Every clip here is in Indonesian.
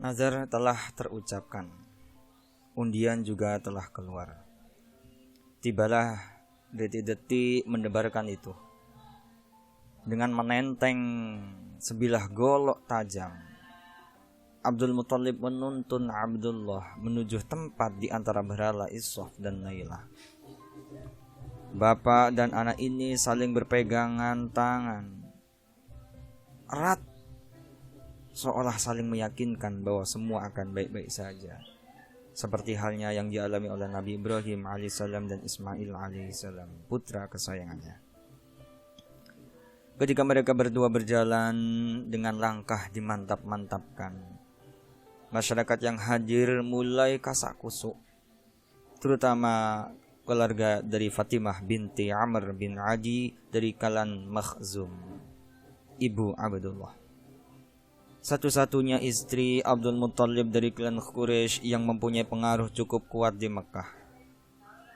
Nazar telah terucapkan, undian juga telah keluar. Tibalah detik-detik mendebarkan itu. Dengan menenteng sebilah golok tajam, Abdul Muthalib menuntun Abdullah menuju tempat di antara berhala Ishaq dan Nailah. Bapak dan anak ini saling berpegangan tangan erat, seolah saling meyakinkan bahwa semua akan baik-baik saja, seperti halnya yang dialami oleh Nabi Ibrahim alaihissalam dan Ismail alaihissalam, putra kesayangannya. Ketika mereka berdua berjalan dengan langkah dimantap-mantapkan, masyarakat yang hadir mulai kasak kusuk, terutama keluarga dari Fatimah binti Amr bin Adi dari kalangan Makhzum, ibu Abdullah, satu-satunya istri Abdul Muthalib dari klan Quraisy yang mempunyai pengaruh cukup kuat di Mekah.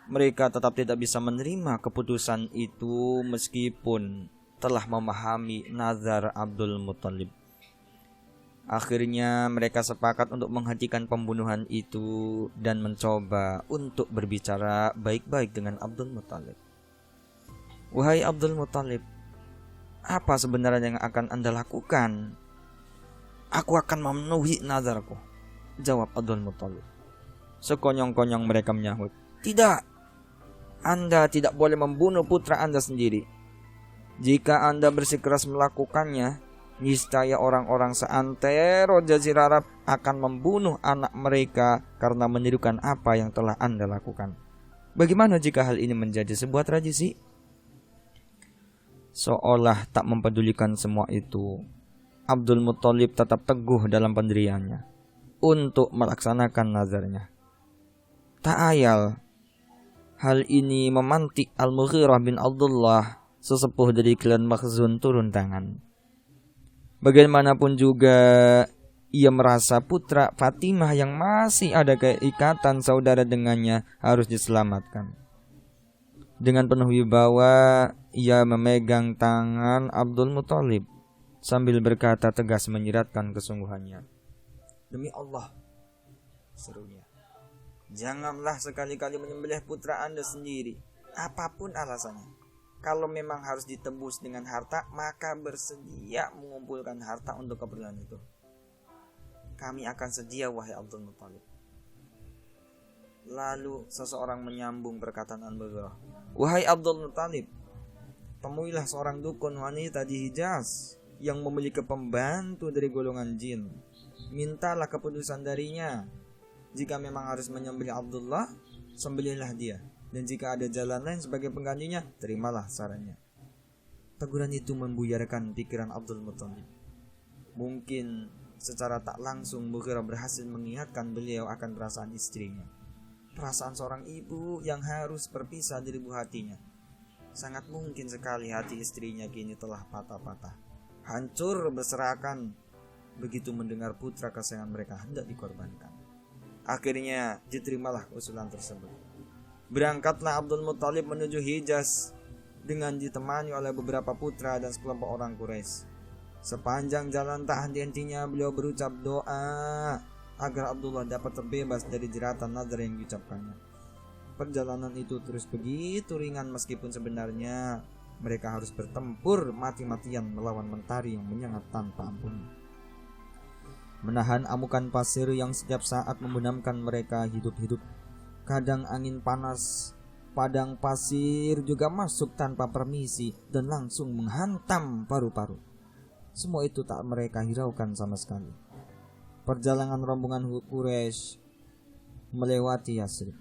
Mereka tetap tidak bisa menerima keputusan itu meskipun telah memahami nazar Abdul Muthalib. Akhirnya mereka sepakat untuk menghentikan pembunuhan itu dan mencoba untuk berbicara baik-baik dengan Abdul Muthalib. Wahai Abdul Muthalib, apa sebenarnya yang akan Anda lakukan? Aku akan memenuhi nazarku, jawab Abdul Muthalib. Sekonyong-konyong mereka menyahut, tidak, Anda tidak boleh membunuh putra Anda sendiri. Jika Anda bersikeras melakukannya, niscaya orang-orang seantero Jazirah Arab akan membunuh anak mereka karena menirukan apa yang telah Anda lakukan. Bagaimana jika hal ini menjadi sebuah tradisi? Seolah tak mempedulikan semua itu, Abdul Muthalib tetap teguh dalam pendiriannya untuk melaksanakan nazarnya. Tak ayal, hal ini memantik Al-Mughirah bin Abdullah, sesepuh dari klan Makhzum, turun tangan. Bagaimanapun juga, ia merasa putra Fatimah yang masih ada keikatan saudara dengannya harus diselamatkan. Dengan penuh wibawa, ia memegang tangan Abdul Muthalib sambil berkata tegas menyiratkan kesungguhannya. Demi Allah, serunya, janganlah sekali-kali menyembelih putra Anda sendiri, apapun alasannya. Kalau memang harus ditebus dengan harta, maka bersedia mengumpulkan harta untuk keperluan itu. Kami akan sedia, wahai Abdul Muthalib. Lalu seseorang menyambung perkataan Al-Mughirah. Wahai Abdul Muthalib, temuilah seorang dukun wanita di Hijaz yang memiliki pembantu dari golongan jin. Mintalah keputusan darinya. Jika memang harus menyembelih Abdullah, sembelihlah dia. Dan jika ada jalan lain sebagai penggantinya, terimalah sarannya. Teguran itu membuyarkan pikiran Abdul Muthalib. Mungkin secara tak langsung Mughirah berhasil mengingatkan beliau akan perasaan istrinya. Perasaan seorang ibu yang harus berpisah dari buah hatinya. Sangat mungkin sekali hati istrinya kini telah patah-patah, hancur berserakan begitu mendengar putra kesayangan mereka hendak dikorbankan. Akhirnya diterimalah usulan tersebut. Berangkatlah Abdul Muthalib menuju Hijaz dengan ditemani oleh beberapa putra dan sekelompok orang Quraisy. Sepanjang jalan tak henti-hentinya beliau berucap doa agar Abdullah dapat terbebas dari jeratan nazar yang diucapkannya. Perjalanan itu terus begitu ringan meskipun sebenarnya mereka harus bertempur mati-matian melawan mentari yang menyengat tanpa ampun. Menahan amukan pasir yang setiap saat membenamkan mereka hidup-hidup. Kadang angin panas padang pasir juga masuk tanpa permisi dan langsung menghantam paru-paru. Semua itu tak mereka hiraukan sama sekali. Perjalanan rombongan Quraisy melewati Yasrib.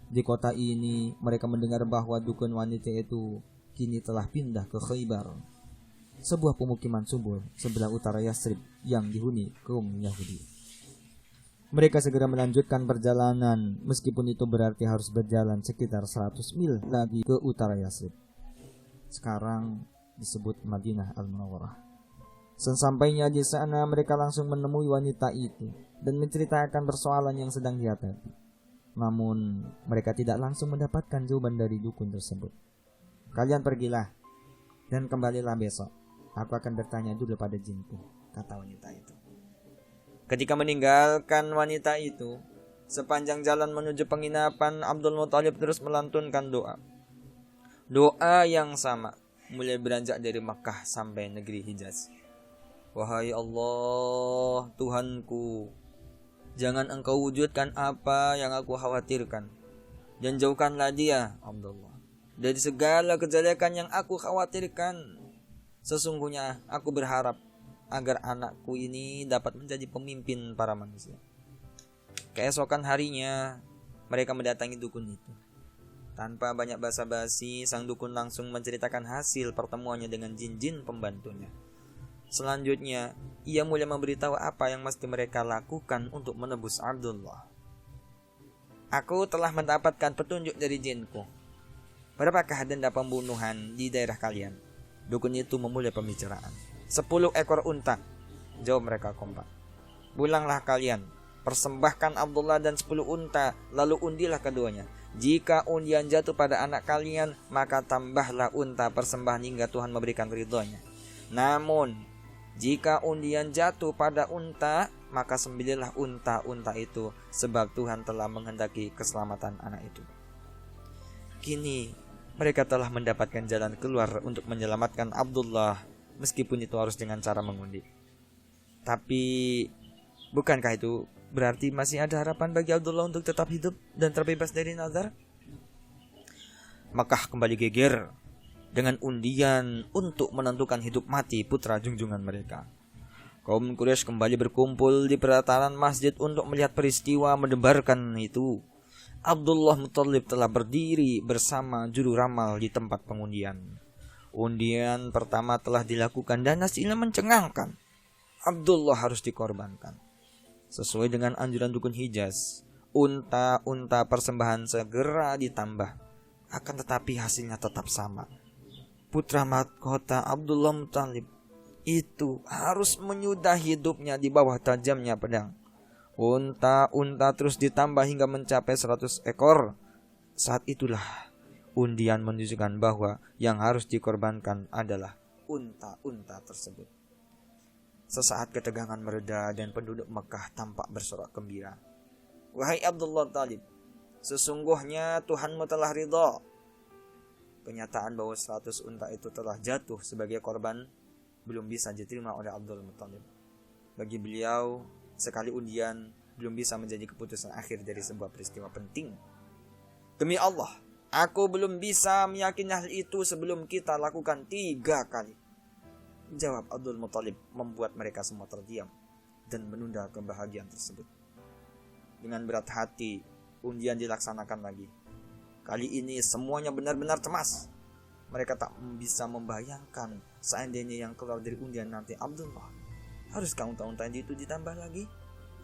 Di kota ini mereka mendengar bahwa dukun wanita itu kini telah pindah ke Khaybar, sebuah pemukiman subur sebelah utara Yasrib yang dihuni kaum Yahudi. Mereka segera melanjutkan perjalanan, meskipun itu berarti harus berjalan sekitar 100 mil lagi ke utara Yasrib. Sekarang disebut Madinah Al-Munawwarah. Sesampainya di sana, mereka langsung menemui wanita itu dan menceritakan persoalan yang sedang dihadapi. Namun, mereka tidak langsung mendapatkan jawaban dari dukun tersebut. Kalian pergilah dan kembalilah besok. Aku akan bertanya dulu pada jinku, kata wanita itu. Ketika meninggalkan wanita itu, sepanjang jalan menuju penginapan, Abdul Muthalib terus melantunkan doa. Doa yang sama, mulai beranjak dari Makkah sampai negeri Hijaz. Wahai Allah, Tuhanku, jangan Engkau wujudkan apa yang aku khawatirkan, dan jauhkanlah dia, Abdullah, dari segala kejelekan yang aku khawatirkan. Sesungguhnya aku berharap agar anakku ini dapat menjadi pemimpin para manusia. Keesokan harinya, mereka mendatangi dukun itu. Tanpa banyak basa-basi, sang dukun langsung menceritakan hasil pertemuannya dengan jin-jin pembantunya. Selanjutnya, ia mulai memberitahu apa yang mesti mereka lakukan untuk menebus Abdullah. Aku telah mendapatkan petunjuk dari jinku. Berapakah denda pembunuhan di daerah kalian? Dukun itu memulai pembicaraan. 10 ekor unta, jawab mereka kompak. Pulanglah kalian, persembahkan Abdullah dan 10 unta, lalu undilah keduanya. Jika undian jatuh pada anak kalian, maka tambahlah unta persembahan hingga Tuhan memberikan ridhonya. Namun, jika undian jatuh pada unta, maka sembelihlah unta-unta itu, sebab Tuhan telah menghendaki keselamatan anak itu. Kini, mereka telah mendapatkan jalan keluar untuk menyelamatkan Abdullah, meskipun itu harus dengan cara mengundi. Tapi, bukankah itu berarti masih ada harapan bagi Abdullah untuk tetap hidup dan terbebas dari nazar? Makkah kembali geger dengan undian untuk menentukan hidup mati putra junjungan mereka. Kaum Quraisy kembali berkumpul di pelataran masjid untuk melihat peristiwa mendebarkan itu. Abdullah Muthalib telah berdiri bersama juru ramal di tempat pengundian. Undian pertama telah dilakukan dan hasilnya mencengangkan. Abdullah harus dikorbankan. Sesuai dengan anjuran dukun Hijaz, unta-unta persembahan segera ditambah. Akan tetapi hasilnya tetap sama. Putra mahkota Abdullah Muthalib itu harus menyudah hidupnya di bawah tajamnya pedang. Unta-unta terus ditambah hingga mencapai 100 ekor. Saat itulah undian menunjukkan bahwa yang harus dikorbankan adalah unta-unta tersebut. Sesaat ketegangan mereda dan penduduk Mekah tampak bersorak gembira. Wahai Abdullah Talib, sesungguhnya Tuhanmu telah ridha. Kenyataan bahwa 100 unta itu telah jatuh sebagai korban belum bisa diterima oleh Abdul Muthalib. Bagi beliau, sekali undian belum bisa menjadi keputusan akhir dari sebuah peristiwa penting. Demi Allah, aku belum bisa meyakini hal itu sebelum kita lakukan 3 kali. Jawab Abdul Muthalib membuat mereka semua terdiam dan menunda kebahagiaan tersebut. Dengan berat hati, undian dilaksanakan lagi. Kali ini semuanya benar-benar cemas. Mereka tak bisa membayangkan seandainya yang keluar dari undian nanti Abdullah. Haruskah unta-unta itu ditambah lagi?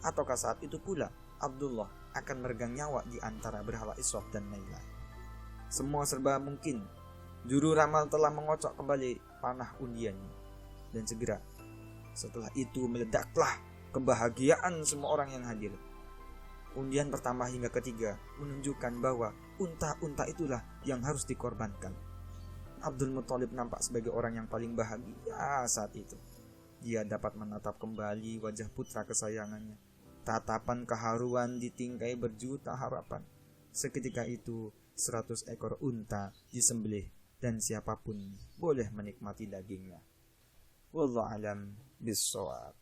Ataukah saat itu pula Abdullah akan meregang nyawa di antara berhala Iswaf dan Nailah? Semua serba mungkin. Juru ramal telah mengocok kembali panah undiannya. Dan segera setelah itu meledaklah kebahagiaan semua orang yang hadir. Undian pertama hingga ketiga menunjukkan bahwa unta-unta itulah yang harus dikorbankan. Abdul Muthalib nampak sebagai orang yang paling bahagia saat itu. Dia dapat menatap kembali wajah putra kesayangannya. Tatapan keharuan ditingkai berjuta harapan. Seketika itu 100 ekor unta disembelih dan siapapun boleh menikmati dagingnya. Wallahu a'lam bishawab.